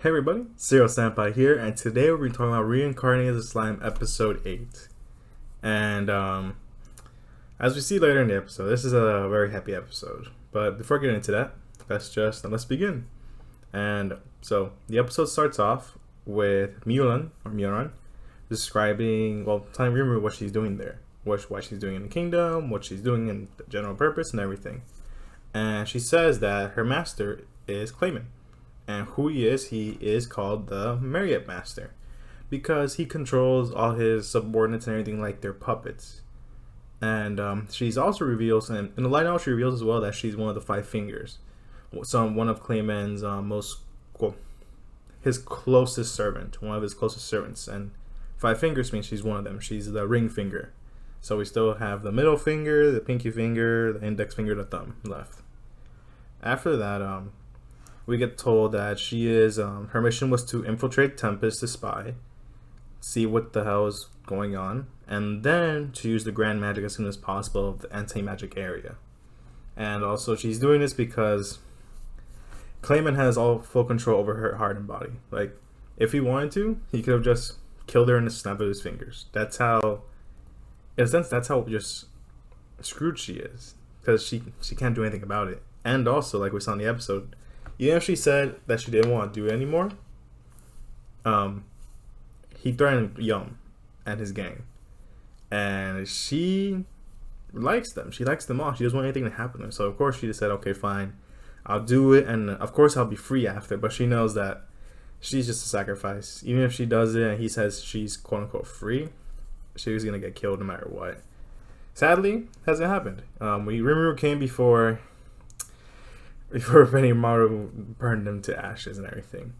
Hey everybody, Zero Senpai here, and today we're talking about Reincarnated Slime Episode 8. And as we see later in the episode, this is a very happy episode. But before getting into that, let's begin. And so the episode starts off with Mulan describing, telling Rimuru what she's doing there, why she's doing in the kingdom, what she's doing in the general purpose, and everything. And she says that her master is Clayman. And who he is called the Marionette Master, because he controls all his subordinates and everything like they're puppets. And she's also reveals, and in the light novel she reveals as well that she's one of the Five Fingers, one of Clayman's his closest servant, one of his closest servants. And Five Fingers means she's one of them. She's the ring finger. So we still have the middle finger, the pinky finger, the index finger, the thumb left. After that, we get told that she is, her mission was to infiltrate Tempest to spy, see what the hell is going on, and then to use the grand magic as soon as possible of the anti-magic area. And also she's doing this because Clayman has all full control over her heart and body. Like, if he wanted to, he could have just killed her in the snap of his fingers. That's how, in a sense, that's how just screwed she is, because she can't do anything about it. And also, like we saw in the episode, even if she said that she didn't want to do it anymore, he threatened Yum and his gang. And she likes them. She likes them all. She doesn't want anything to happen to them. So, of course, she just said, okay, fine, I'll do it. And, of course, I'll be free after. But she knows that she's just a sacrifice. Even if she does it and he says she's, quote-unquote, free, she's going to get killed no matter what. Sadly, hasn't happened. Rimuru came before Rimuru burned them to ashes and everything.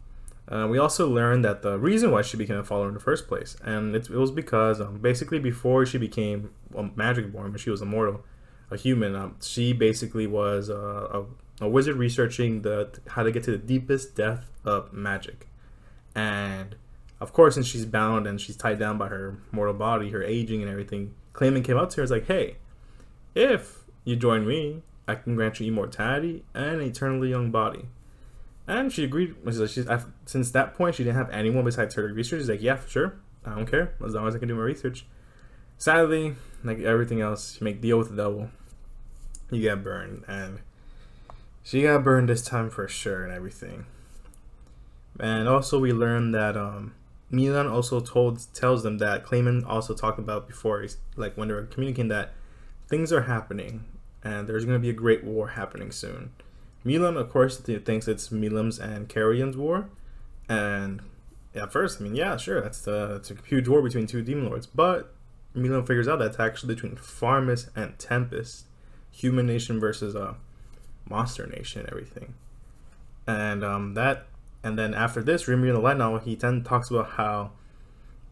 We also learned that the reason why she became a follower in the first place, and it was because basically before she became a magic born, when she was immortal, a human, she basically was a wizard researching how to get to the deepest depth of magic. And of course, since she's bound and she's tied down by her mortal body, her aging and everything, Clayman came up to her and was like, hey, if you join me, I can grant you immortality and an eternally young body. And she agreed. Since that point, she didn't have anyone besides her to research. She's like, yeah, sure. I don't care. As long as I can do my research. Sadly, like everything else, you make deal with the devil, you get burned. And she got burned this time for sure and everything. And also we learned that Milan also tells them that Clayman also talked about before, like when they were communicating, that things are happening. And there's going to be a great war happening soon. Milan, of course, thinks it's Milam's and Carrion's war. And at first, yeah, sure, that's a huge war between two demon lords. But Milan figures out that's actually between Farmus and Tempest. Human nation versus monster nation and everything. And then after this, Rimuru in the light novel, he then talks about how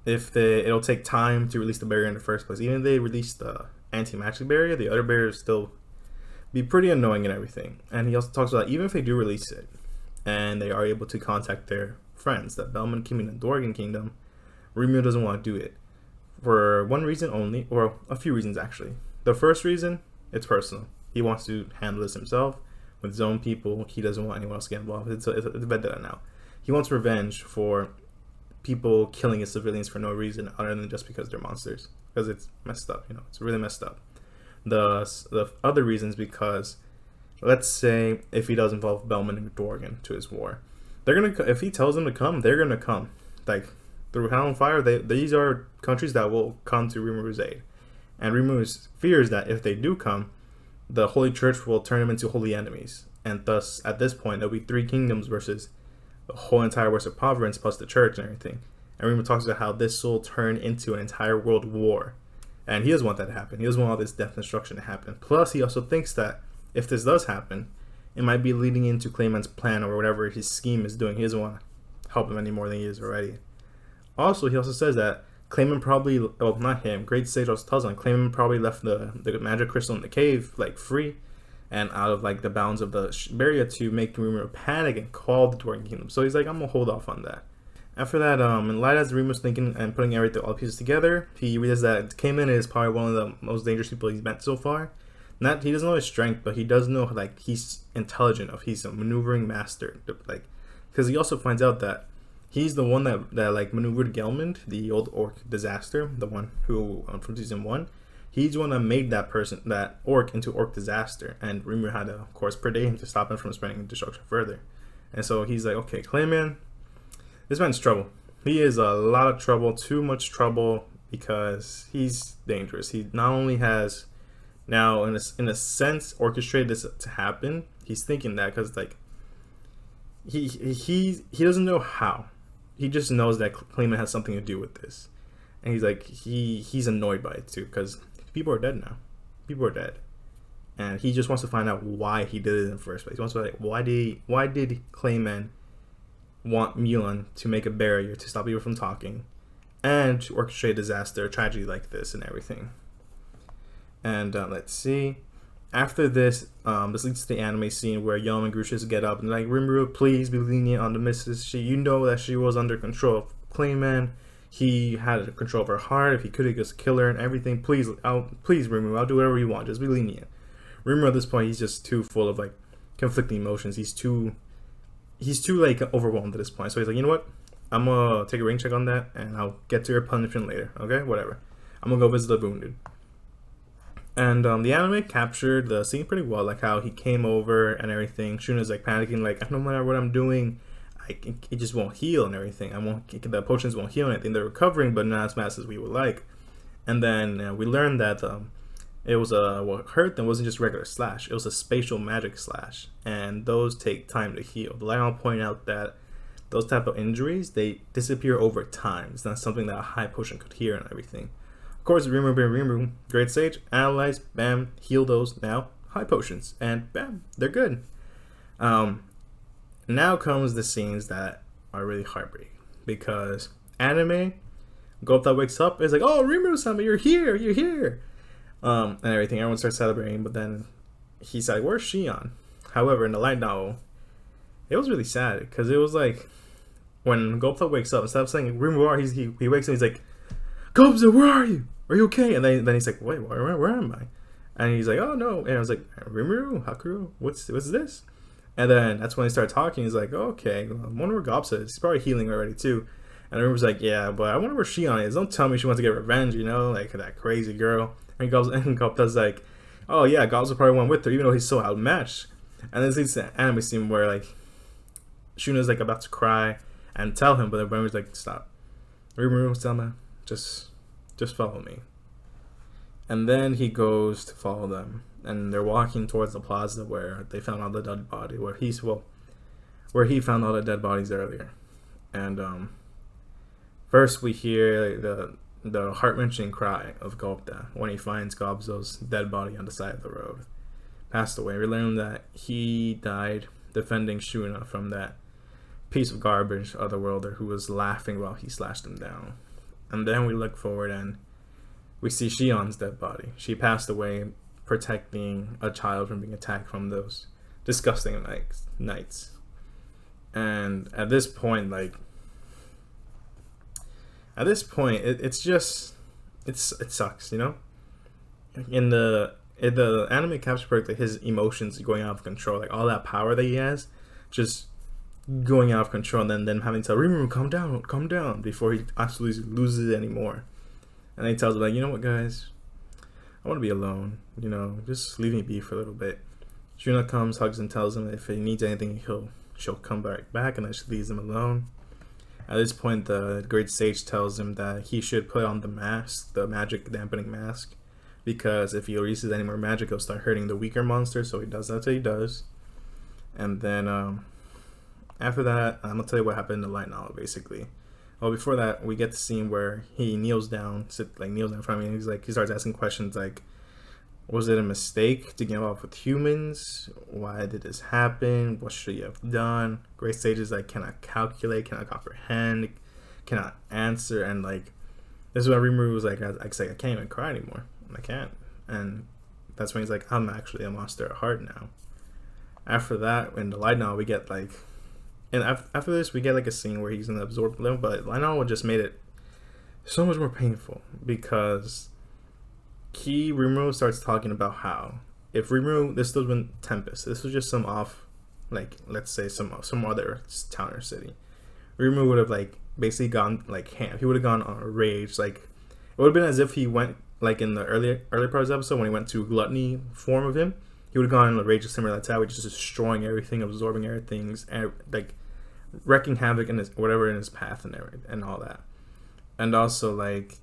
it'll take time to release the barrier in the first place. Even if they release the anti-magic barrier, the other barriers still be pretty annoying and everything. And he also talks about even if they do release it and they are able to contact their friends, the Bellman Kingdom and Dorgan Kingdom, Rimuru doesn't want to do it for one reason only, or a few reasons actually. The first reason, it's personal. He wants to handle this himself with his own people. He doesn't want anyone else to get involved. It's a vendetta now. He wants revenge for people killing his civilians for no reason other than just because they're monsters, because it's messed up. It's really messed up. The other reasons, because let's say if he does involve Bellman and Dorgan to his war, if he tells them to come, they're gonna come. Like through Hell and Fire, these are countries that will come to Rimuru's aid, and Rimuru fears that if they do come, the Holy Church will turn them into holy enemies, and thus at this point there'll be three kingdoms versus the whole entire Western Province plus the church and everything. And Rimuru talks about how this will turn into an entire world war. And he doesn't want that to happen. He doesn't want all this death and destruction to happen. Plus, he also thinks that if this does happen, it might be leading into Clayman's plan or whatever his scheme is doing. He doesn't want to help him any more than he is already. Also, he also says that Clayman probably, not him, Great Sage also tells him, Clayman probably left the magic crystal in the cave, like, free and out of, like, the bounds of the barrier to make Rimuru panic and call the Dwarven Kingdom. So he's like, I'm going to hold off on that. After that, in light as Rimuru's thinking and putting all the pieces together, he realizes that Cayman is probably one of the most dangerous people he's met so far. He doesn't know his strength, but he does know, like, he's intelligent enough. He's a maneuvering master. Like, because he also finds out that he's the one that like maneuvered Gelmund, the old orc disaster, the one who from season 1. He's the one that made that orc into orc disaster, and Rimuru had to, of course, predate him to stop him from spreading destruction further. And so he's like, okay, Clayman, this man's trouble. He is a lot of trouble, too much trouble, because he's dangerous. He not only has now, in a sense, orchestrated this to happen. He's thinking that because like he doesn't know how. He just knows that Clayman has something to do with this, and he's like he's annoyed by it too because people are dead now. People are dead, and he just wants to find out why he did it in the first place. He wants to like why did Clayman want Mulan to make a barrier to stop people from talking, and to orchestrate a disaster, a tragedy like this, and everything. And let's see. After this, this leads to the anime scene where Yom and Grucius get up and like, Rimuru, please be lenient on the missus. You know that she was under control of Clayman. He had control of her heart. If he could, he just kill her and everything. Please, Rimuru, I'll do whatever you want. Just be lenient. Rimuru at this point, he's just too full of like conflicting emotions. He's too like overwhelmed at this point. So he's like, you know what? I'm gonna take a ring check on that, and I'll get to your punishment later. Okay, whatever. I'm gonna go visit the wounded. And the anime captured the scene pretty well, like how he came over and everything. Shuna's like panicking, like, no matter what I'm doing, it just won't heal and everything. The potions won't heal anything. They're recovering, but not as fast as we would like. And then we learned that it was what hurt them wasn't just regular slash. It was a spatial magic slash, and those take time to heal. But I'll point out that those type of injuries, they disappear over time. It's not something that a high potion could heal and everything. Of course, Rimuru, Great Sage, analyze, bam, heal those now, high potions, and bam, they're good. Now comes the scenes that are really heartbreaking, because anime, Gopta wakes up, is like, oh, Rimuru-sama, you're here, and everything, everyone starts celebrating, but then he's like, where's Shion? However, in the light novel, it was really sad, because it was like, when Gopta wakes up, instead of saying, Rimuru, he wakes up, he's like, Gopta, where are you? Are you okay? And then he's like, wait, where am I? And he's like, oh no. And I was like, Rimuru, Hakuro, what's this? And then that's when he started talking. He's like, oh, okay, I wonder where Gopsa is. He's probably healing already too. And Rimuru's like, yeah, but I wonder where Shion is. Don't tell me she wants to get revenge, like that crazy girl. And Gopsa's like, oh yeah, Gopsa probably went with her, even though he's so outmatched. And then this leads to the anime scene where like Shuna's like about to cry and tell him, but then Rimuru's like, stop. Rimuru-sama, just follow me. And then he goes to follow them, and they're walking towards the plaza where they found all the dead body, where he found all the dead bodies earlier. And first we hear the heart-wrenching cry of Gopta when he finds Gobzo's dead body on the side of the road, passed away. We learn that he died defending Shuna from that piece of garbage otherworlder who was laughing while he slashed him down. And then we look forward and we see Shion's dead body. She passed away protecting a child from being attacked from those disgusting knights. And at this point, it sucks, In the anime captures perfectly his emotions going out of control, like all that power that he has, just going out of control, and then them having to tell Rimuru, calm down, before he absolutely loses it anymore. And then he tells him, like, you know what, guys, I want to be alone, just leave me be for a little bit. Shuna comes, hugs, and tells him if he needs anything, she'll come back, and then she leaves him alone. At this point, the Great Sage tells him that he should put on the mask, the magic dampening mask, because if he releases any more magic, he'll start hurting the weaker monsters. So he does. That's what he does. And then after that, I'm gonna tell you what happened in the light novel, basically. Well, before that, we get the scene where he kneels down in front of me, and he starts asking questions like, was it a mistake to get involved with humans? Why did this happen? What should you have done? Great Sage is like, cannot calculate, cannot comprehend, cannot answer, and like, this is when Rimuru was like, I can't even cry anymore. I can't. And that's when he's like, I'm actually a monster at heart now. After that, in the light novel, we get like, and after this, we get like a scene where he's in the absorbed limb, but light novel just made it so much more painful, because Rimuru starts talking about how if Rimuru, this was when Tempest, this was just some off like let's say some other town or city, Rimuru would have like basically gone like ham. He would have gone on a rage. Like it would have been as if he went like in the early parts of the episode when he went to gluttony form of him. He would have gone on a rage similar to that, which is just destroying everything, absorbing everything, and like wrecking havoc in his whatever in his path and everything and all that. And also like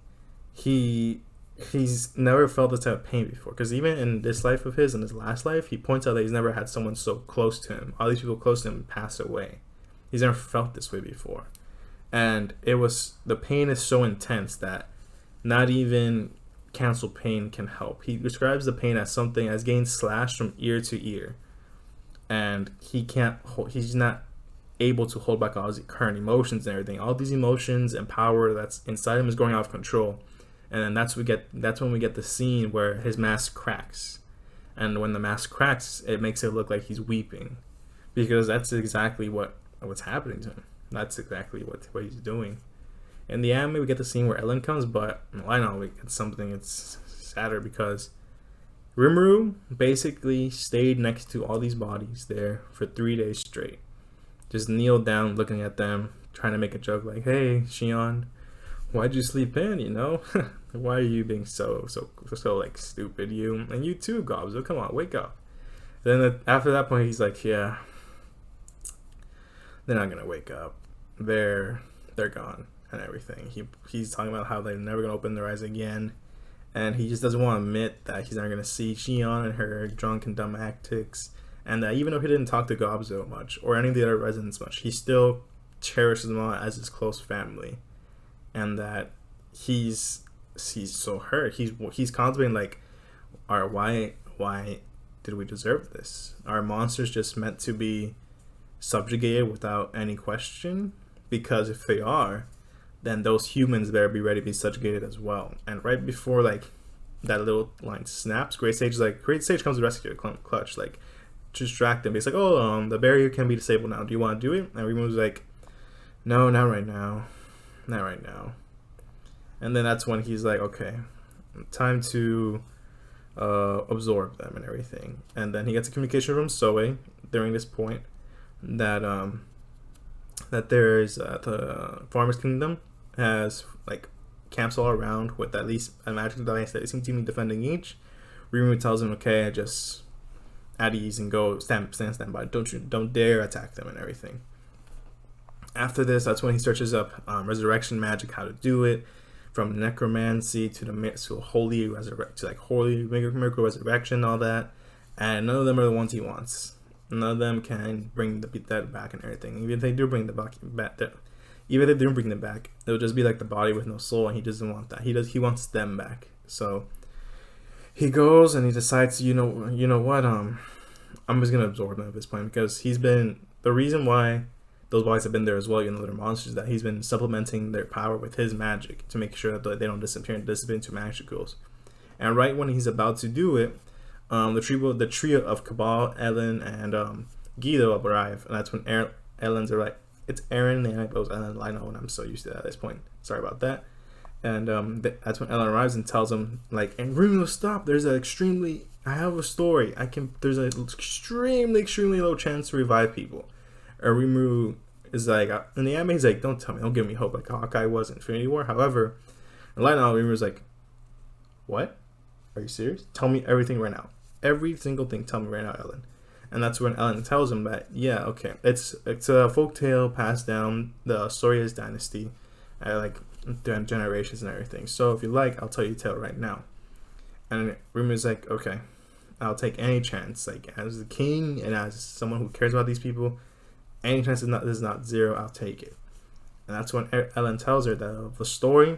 he's never felt this type of pain before, because even in this life of his and his last life, he points out that he's never had someone so close to him. All these people close to him pass away. He's never felt this way before, and the pain is so intense that not even cancel pain can help. He describes the pain as something as getting slashed from ear to ear, and he's not able to hold back all his current emotions and everything. All these emotions and power that's inside him is going out of control. And then that's when we get the scene where his mask cracks. And when the mask cracks, it makes it look like he's weeping, because that's exactly what's happening to him. That's exactly what he's doing. In the anime, we get the scene where Ellen comes, but I know we get something that's sadder, because Rimuru basically stayed next to all these bodies there for 3 days straight. Just kneeled down looking at them, trying to make a joke like, hey, Shion, why'd you sleep in, you know? Why are you being so like stupid, you? And you too, Gobzo, come on, wake up. Then after that point, he's like, yeah, they're not gonna wake up. They're gone and everything. He's talking about how they're never gonna open their eyes again, and he just doesn't want to admit that he's never gonna see Shion and her drunk and dumb antics, and that even though he didn't talk to Gobzo much or any of the other residents much, he still cherishes them all as his close family, and that he's so hurt. He's contemplating like, why did we deserve this? Are monsters just meant to be subjugated without any question? Because if they are, then those humans better be ready to be subjugated as well. And right before like that little line snaps, Great Sage comes to rescue Clutch, like to distract him. He's like, oh, the barrier can be disabled now. Do you want to do it? And Rimu's like, no, not right now. And then that's when he's like, okay, time to absorb them and everything. And then he gets a communication from Soe during this point that there's the Farmer's Kingdom has like camps all around with at least a magic device that they seem to be defending each. Rimuru tells him, okay, just at ease and go stand by. Don't dare attack them and everything. After this, that's when he searches up resurrection magic, how to do it, from necromancy to holy miracle resurrection, all that. And none of them are the ones he wants. None of them can bring the dead back and everything. Even if they do bring them back, it'll just be like the body with no soul, and he doesn't want that. He wants them back. So he goes and he decides, you know what, I'm just gonna absorb them at this point, because the reason why those bodies have been there as well, they're monsters, that he's been supplementing their power with his magic to make sure that they don't disappear into magicals. And right when he's about to do it, the trio of Cabal, Ellen, and Guido arrive, and that's when Ellen's like, it's Eren, and I goes Ellen, I know, and I'm so used to that at this point. Sorry about that. And that's when Ellen arrives and tells him like, and Rimuru, stop. I have a story. There's an extremely low chance to revive people. Rimuru is like, in the anime, he's like, don't give me hope like Hawkeye was in Infinity War. However, in light now, Rimuru's like, what? Are you serious? Tell me everything right now. Every single thing, tell me right now, Ellen. And that's when Ellen tells him that, yeah, okay, it's a folktale passed down the Sora's dynasty, like generations and everything. So if you like, I'll tell you the tale right now. And Rimuru's like, okay, I'll take any chance. Like, as the king and as someone who cares about these people, any chance is not zero, I'll take it. And that's when Ellen tells her that the story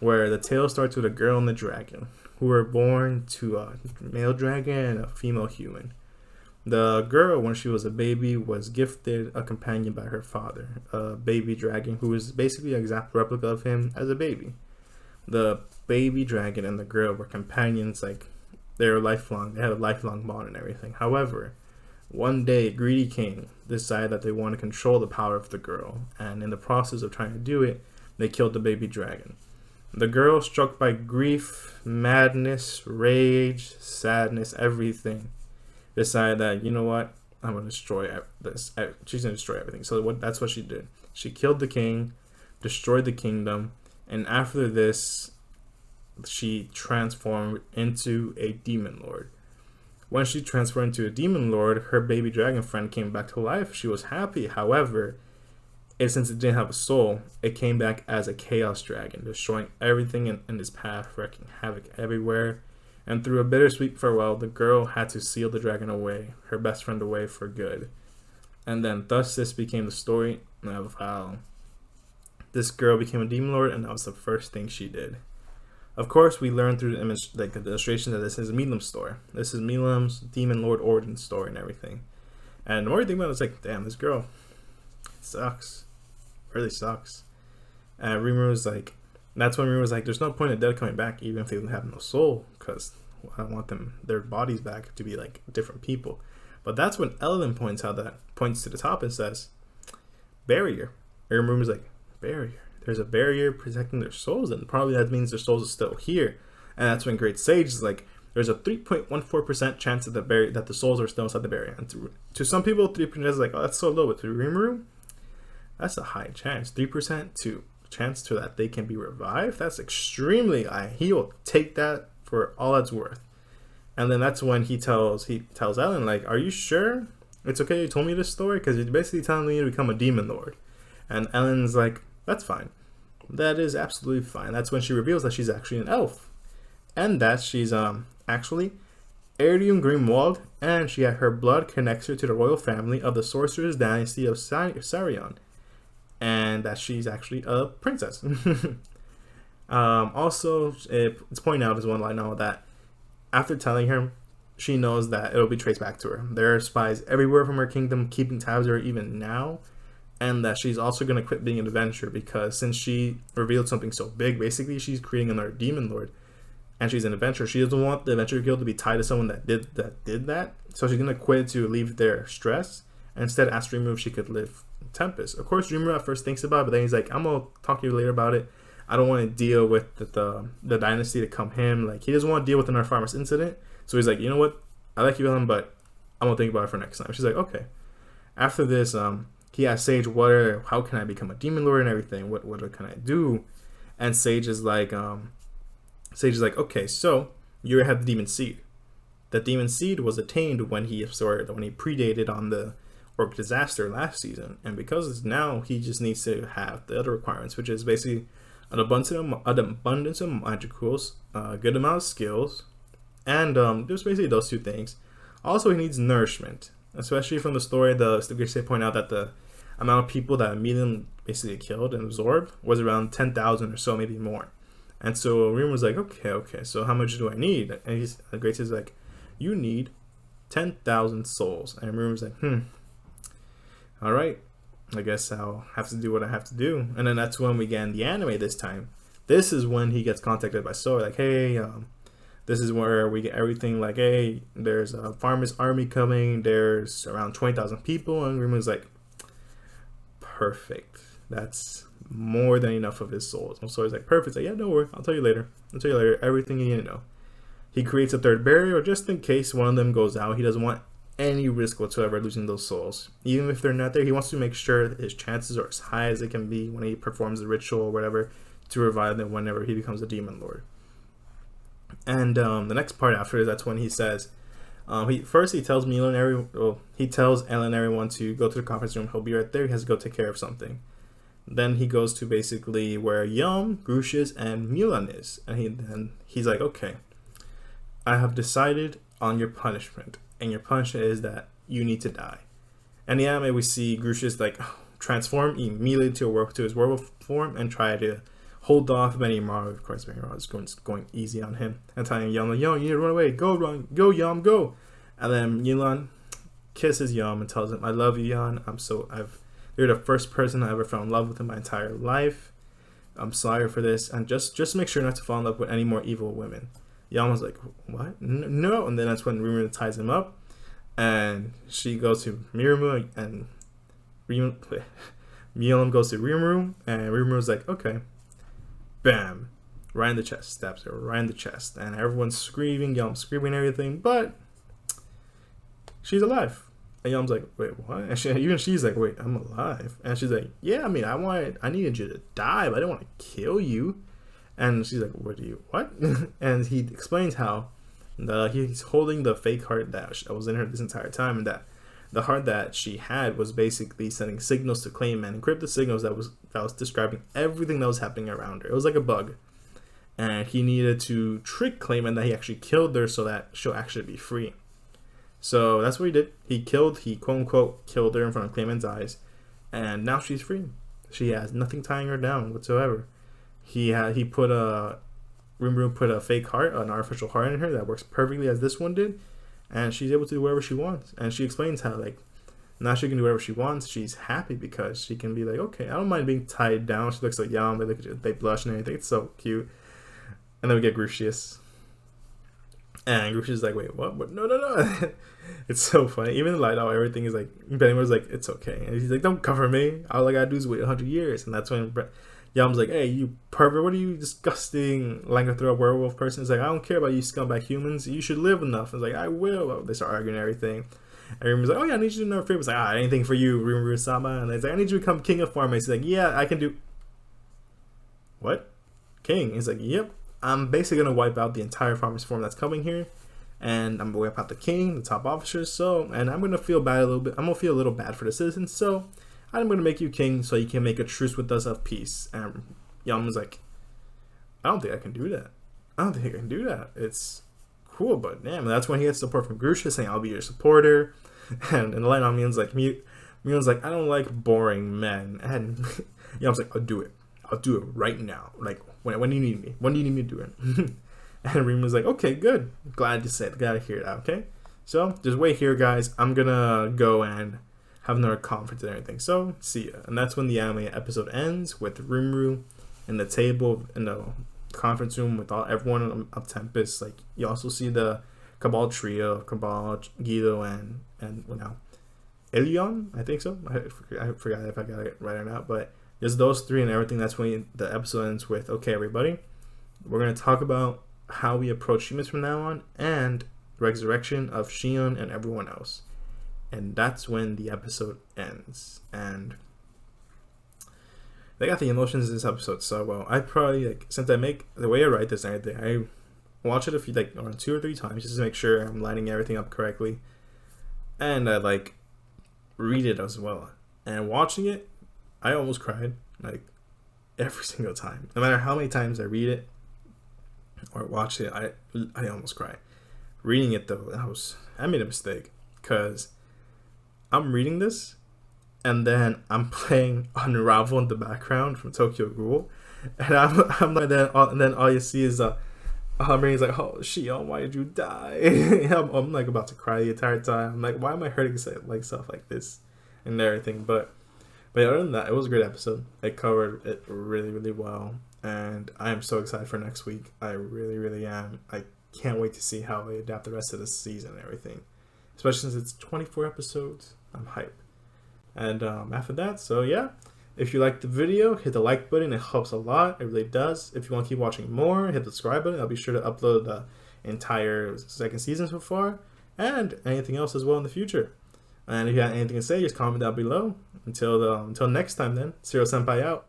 where the tale starts with a girl and the dragon, who were born to a male dragon and a female human. The girl, when she was a baby, was gifted a companion by her father, a baby dragon who was basically an exact replica of him as a baby. The baby dragon and the girl were companions, like they had a lifelong bond and everything. However, one day, greedy king decided that they want to control the power of the girl, and in the process of trying to do it, they killed the baby dragon. The girl, struck by grief, madness, rage, sadness, everything, decided that, you know what, I'm gonna destroy this. She's gonna destroy everything. So that's what she did. She killed the king, destroyed the kingdom, and after this, she transformed into a demon lord. When she transformed into a demon lord, her baby dragon friend came back to life. She was happy. However, since it didn't have a soul, it came back as a chaos dragon, destroying everything in its path, wreaking havoc everywhere. And through a bittersweet farewell, the girl had to seal the dragon away, her best friend away for good. And then thus this became the story of how this girl became a demon lord, and that was the first thing she did. Of course, we learned through the image, like the illustration, that this is Milam's story. This is Milam's demon lord origin story and everything. And the more you think about it, it's like, damn, this girl sucks. Really sucks. And Rimuru's like, that's when Rimuru's like, there's no point in dead coming back, even if they have no soul, because I don't want their bodies back to be like different people. But that's when Ellen points to the top and says, barrier. And Rimuru's like, barrier? There's a barrier protecting their souls, and probably that means their souls are still here. And that's when Great Sage is like, there's a 3.14% chance that the souls are still inside the barrier. And to some people, 3% is like, oh, that's so low. But to Rimuru, that's a high chance. 3% to chance to that they can be revived. That's extremely high. He will take that for all it's worth. And then that's when he tells Ellen, like, are you sure it's okay you told me this story? Because you're basically telling me to become a demon lord. And Ellen's like, that's fine. That is absolutely fine. That's when she reveals that she's actually an elf. And that she's actually Iridium Grimwald, and her blood connects her to the royal family of the sorcerer's dynasty of Sarion. And that she's actually a princess. Also, it's pointed out as one line now that after telling her, she knows that it'll be traced back to her. There are spies everywhere from her kingdom keeping tabs on her even now. And that she's also going to quit being an adventurer, because since she revealed something so big, basically she's creating another demon lord, and she's an adventurer. She doesn't want the adventure guild to be tied to someone that did that. So she's going to quit to leave their stress, and instead ask Rimuru if she could live Tempest. Of course, Rimuru at first thinks about it, but then he's like, I'm going to talk to you later about it. I don't want to deal with the dynasty to come him. Like, he doesn't want to deal with another farmer's incident. So he's like, you know what? I like you, Ellen, but I'm going to think about it for next time. She's like, okay. After this, he asks Sage, how can I become a demon lord and everything? What can I do? And Sage is like, okay, so you have the demon seed. The demon seed was attained when he predated on the orc disaster last season, and because now he just needs to have the other requirements, which is basically an abundance of magicals, a good amount of skills, and just basically those two things. Also, he needs nourishment, especially from the story. They point out that the amount of people that Milan basically killed and absorbed was around 10,000 or so, maybe more. And so Rim was like, okay, so how much do I need? And Great is like, you need 10,000 souls. And Rim was like, all right, I guess I'll have to do what I have to do. And then that's when we get in the anime this time. This is when he gets contacted by Sora, like, hey, this is where we get everything, like, hey, there's a farmer's army coming, there's around 20,000 people, and Rimu's like, perfect. That's more than enough of his souls. And Sora's like, perfect. Like, yeah, don't worry, I'll tell you later. Everything you need to know. He creates a third barrier just in case one of them goes out. He doesn't want any risk whatsoever losing those souls. Even if they're not there, he wants to make sure that his chances are as high as they can be when he performs the ritual or whatever to revive them whenever he becomes a demon lord. And the next part after, that's when he says, he tells Ellen and everyone to go to the conference room. He'll be right there. He has to go take care of something. Then he goes to basically where Yum, Grucius, and Milan is, and he's like, okay, I have decided on your punishment, and your punishment is that you need to die. And the anime, we see Grucius like transform immediately to his werewolf form and try to hold off Rimuru. Of course, Rimuru is going easy on him and telling Yum, like, yo, you need to run away. Go, Yum, go. And then Milan kisses Yum and tells him, I love you, Yan. You're the first person I ever fell in love with in my entire life. I'm sorry for this, and just make sure not to fall in love with any more evil women. Yum was like, what? No. And then that's when Rimuru ties him up, and she goes to Rimuru, and Milan goes to Rimuru, and Rimuru's like, okay. Bam. Right in the chest. Stabs her right in the chest. And everyone's screaming, Yum screaming and everything, but she's alive. And Yam's like, wait, what? And she's like, wait, I'm alive. And she's like, yeah, I mean, I needed you to die, but I didn't want to kill you. And she's like, what? And he explains how he's holding the fake heart that was in her this entire time, and that the heart that she had was basically sending signals to Clayman, encrypted signals that was describing everything that was happening around her. It was like a bug. And he needed to trick Clayman that he actually killed her so that she'll actually be free. So that's what he did. He quote unquote killed her in front of Clayman's eyes, and now she's free. She has nothing tying her down whatsoever. Rimuru put a fake heart, an artificial heart in her that works perfectly as this one did, and she's able to do whatever she wants. And she explains how like now she can do whatever she wants. She's happy because she can be like, okay, I don't mind being tied down. She looks like Yam, they look at you, they blush and everything. It's so cute. And then we get Grucius. And Grucius is like, wait, what? No. It's so funny. Even like how everything is like, Bennymore's like, it's okay. And he's like, don't cover me. All I gotta do is wait 100 years. And that's when Yam's like, hey, you pervert, what are you disgusting lycanthrope werewolf person? It's like, I don't care about you scumbag humans. You should live enough. It's like, I will. They start arguing and everything. And Rimuru's like, oh yeah, I need you to know a favor. It's like, anything for you, Rimuru-sama. And he's like, I need you to become king of farmers. He's like, yeah, I can do. What? King? He's like, yep. I'm basically going to wipe out the entire farmer's form that's coming here. And I'm going to wipe out the king, the top officers. And I'm going to feel bad a little bit. I'm going to feel a little bad for the citizens. So I'm going to make you king so you can make a truce with us of peace. And Yam was like, I don't think I can do that. It's cool, but damn. And that's when he gets support from Grusha saying, I'll be your supporter. And the line on Mion's like, I don't like boring men. And Yam's like, I'll do it right now. Like, when do you need me? When do you need me to do it? And Reem was like, okay, good. Glad to hear that, okay? So, just wait here, guys. I'm gonna go and have another conference and everything. So, see ya. And that's when the anime episode ends with Rimuru in the table, in the conference room with everyone of Tempest. Like, you also see the Cabal trio, Cabal, Guido, and now, Elion, I think so. I forgot if I got it right or not, but just those three and everything. That's when the episode ends with, okay, everybody, we're going to talk about how we approach humans from now on and the resurrection of Shion and everyone else. And that's when the episode ends. And they got the emotions in this episode so well. I probably, like, since I make the way I write this and everything, I watch it a few, like, around 2 or 3 times just to make sure I'm lining everything up correctly. And I, like, read it as well. And watching it, I almost cried, like, every single time. No matter how many times I read it or watch it, I almost cry. Reading it, though, I made a mistake, because I'm reading this, and then I'm playing Unravel in the background from Tokyo Ghoul, and I'm like, and then all you see is Brain's like, oh, Shion, why did you die? I'm like about to cry the entire time. I'm like, why am I hurting like stuff like this and everything? But other than that, it was a great episode. It covered it really, really well. And I am so excited for next week. I really, really am. I can't wait to see how they adapt the rest of the season and everything. Especially since it's 24 episodes. I'm hyped. And after that, so yeah. If you liked the video, hit the like button. It helps a lot. It really does. If you want to keep watching more, hit the subscribe button. I'll be sure to upload the entire second season so far. And anything else as well in the future. And if you have anything to say, just comment down below. Until next time then. Zero Senpai out.